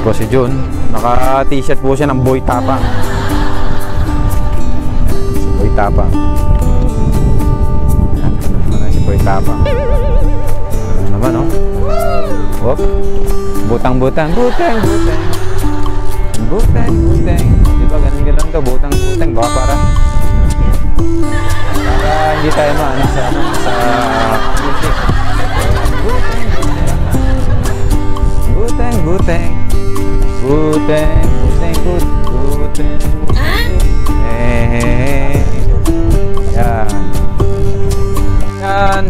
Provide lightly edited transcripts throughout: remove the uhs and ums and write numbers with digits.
po si Jun. Naka t-shirt po siya ng Boy Tapang. Si Boy Tapang. Si Boy Tapang. Ano naman, oh? Whoop. Butang-butang. Butang-butang. Butang-butang. Diba ganun ka? Butang-butang. Baka para hindi tayo maano sa music. Butang, butang, butang, butang, butang, yan. Yan.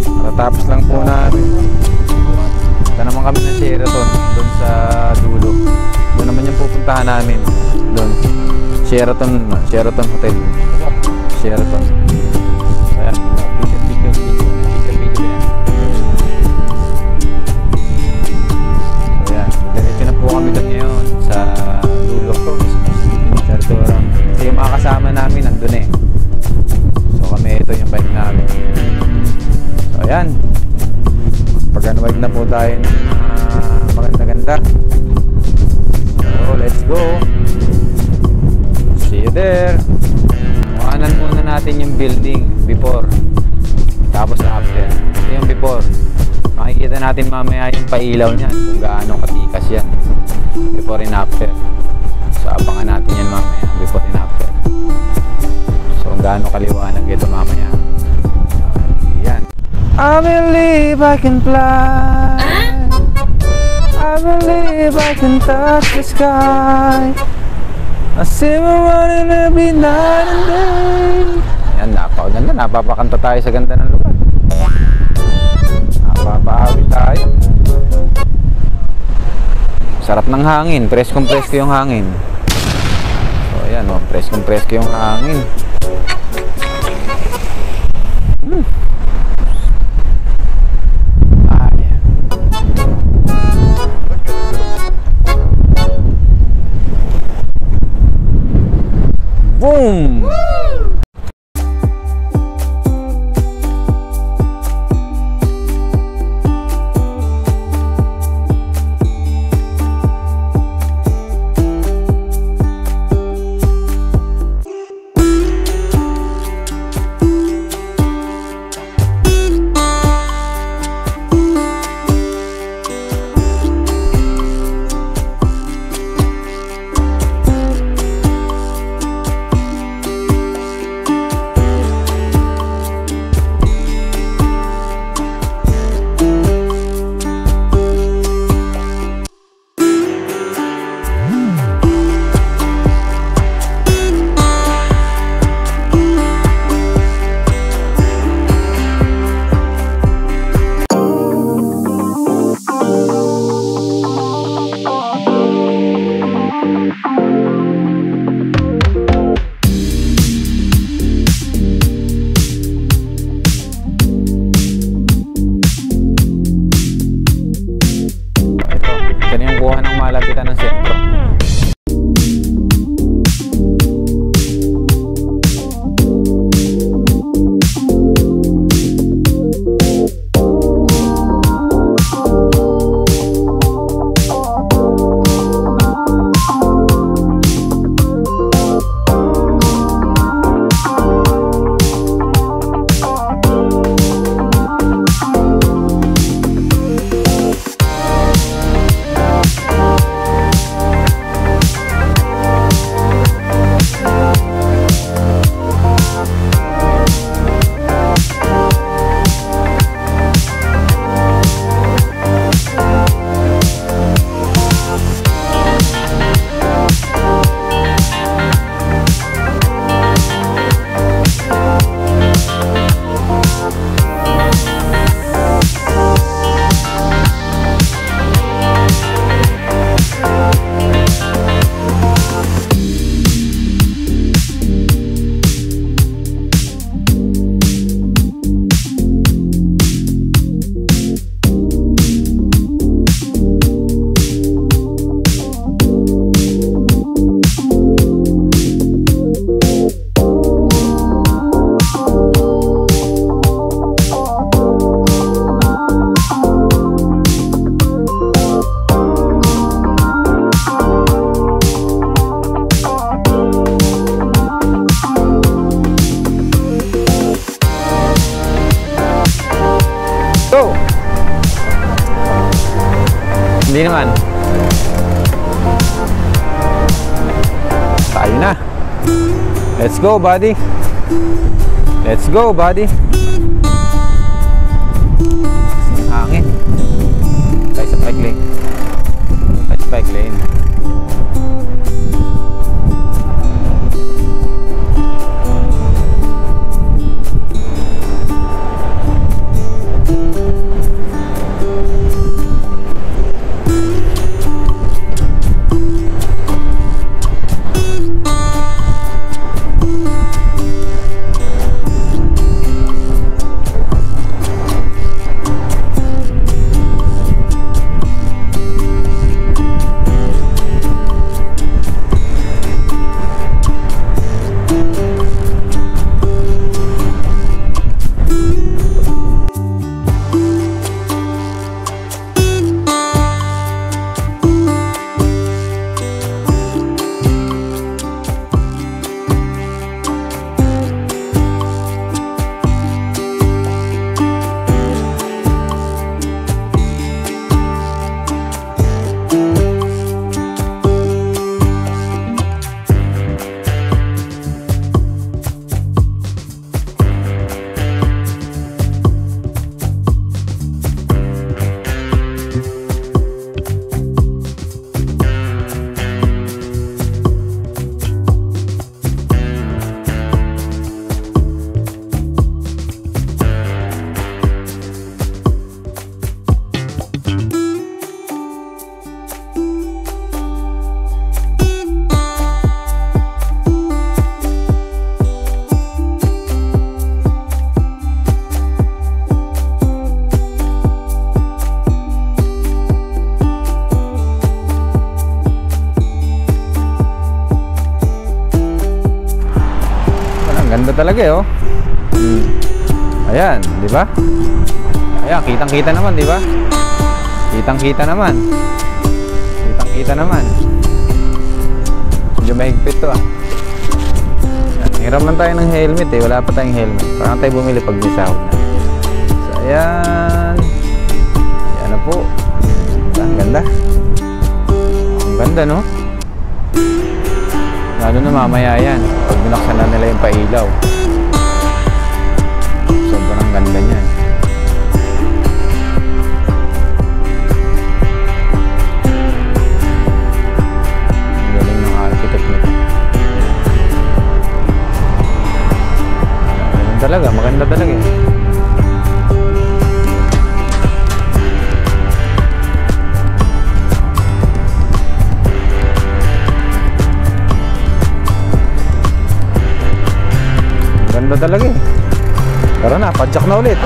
Matatapos lang po natin. Ito naman kami ng Sheraton doon sa dulo. Doon naman yung pupuntahan namin. Doon. Sheraton Hotel. Sheraton. Ayan. Picture yan. So yan. Diretso na po kami doon ngayon sa dulo ko. Sa restaurant. Kasi yung mga kasama namin nandun eh. So kami, ito yung bike namin. So ayan. Pag-unwide na po tayo ng maganda-ganda. So let's go. See you there. Kuhanan muna natin yung building before, tapos after. Ito yung before. Makikita natin mamaya yung pailaw niyan, kung gaano katikas yan. Before and after. So abangan natin yan mamaya, before and after. So kung gaano kaliwanag ito mamaya. Yan. I believe I can fly. I believe I can touch the sky. I see me running every night and day. Yan, napakaganda. Napapakanta tayo sa ganda ng lugar. Napapaawit tayo. Sarap ng hangin. Preskong-presko yung hangin. So, ayan o. Preskong-presko yung hangin. Boom! Hindi naman. Tayo na. Let's go, buddy. Let's go, buddy. Hangin. Tayo sa bike lane. Tayo sa bike lane. Ganda talaga eh, oh. Ayan, di ba? Ayan, kitang-kita naman, di ba? Kitang-kita naman. Kitang-kita naman. Medyo mahigpit to, ah. Ayan, hiram lang tayo ng helmet eh. Wala pa tayong helmet. Parang tayo bumili pag may sahod na. So, ayan. Ayan na po. Ang ganda. Ang ganda, no? Lalo na mamaya yan pag binaksan na nila yung pailaw. Sobrang ganda niyan. Galing ng architect nito. Ganun talaga, maganda talaga eh. Ganda talaga eh. Tara na, padjak na ulit.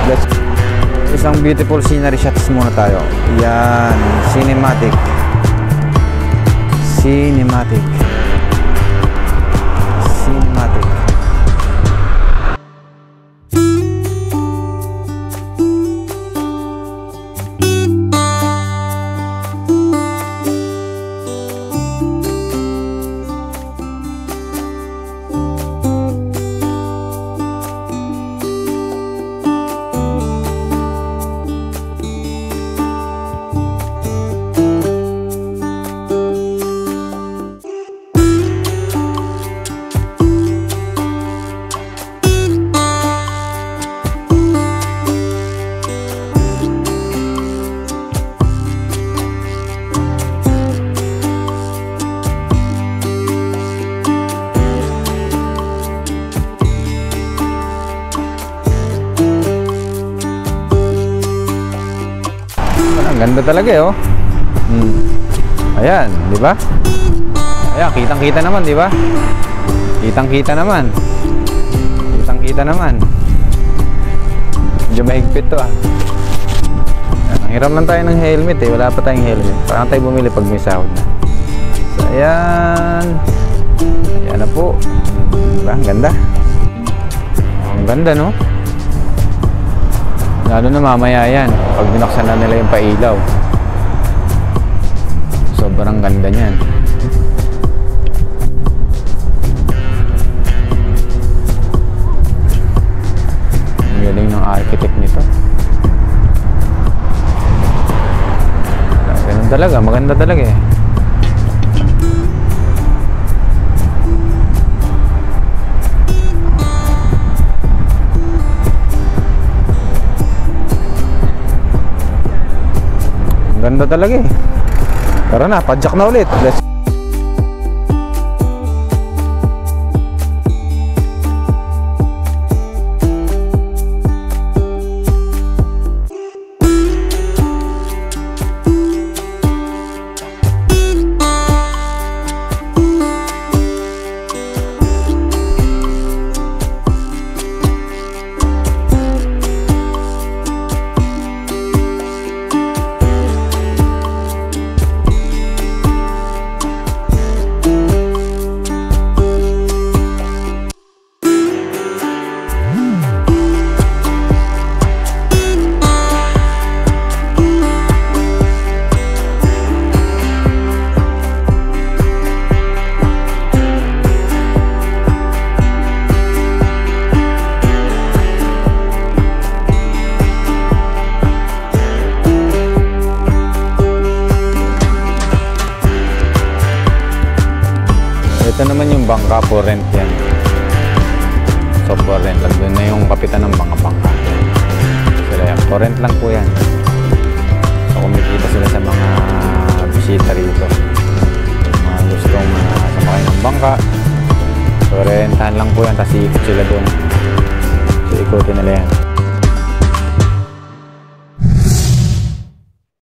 Isang beautiful scenery shots muna tayo. Yan, cinematic. Cinematic. Cinematic. Ang ganda talaga eh, oh. Ayan, di ba? Ayan, kitang-kita naman, di ba? Kitang-kita naman. Kitang-kita naman. Medyo mahigpit to, ah. Ayan, hiram lang tayo ng helmet eh. Wala pa tayong helmet. Parang tayo bumili pag may sahod na. So, ayan. Ayan na po. Diba? Ang ganda. Ang ganda, no? Lalo na mamaya yan pag binuksan na nila yung pailaw. Sobrang ganda niyan. Ang galing ng architect nito. Ganun talaga. talaga, maganda talaga eh. Ganda talaga eh. Tara na, padjak na ulit. Let's ito naman yung bangka, for rent yan. So for rent lang, doon na yung kapitan ng bangka. Sila yan, for rent lang po yan. So kumikita sila sa mga bisita rito, yung mga gustong sumakay ng bangka. So rentahan lang po yan, tapos iikot sila doon. So ikutin nila yan.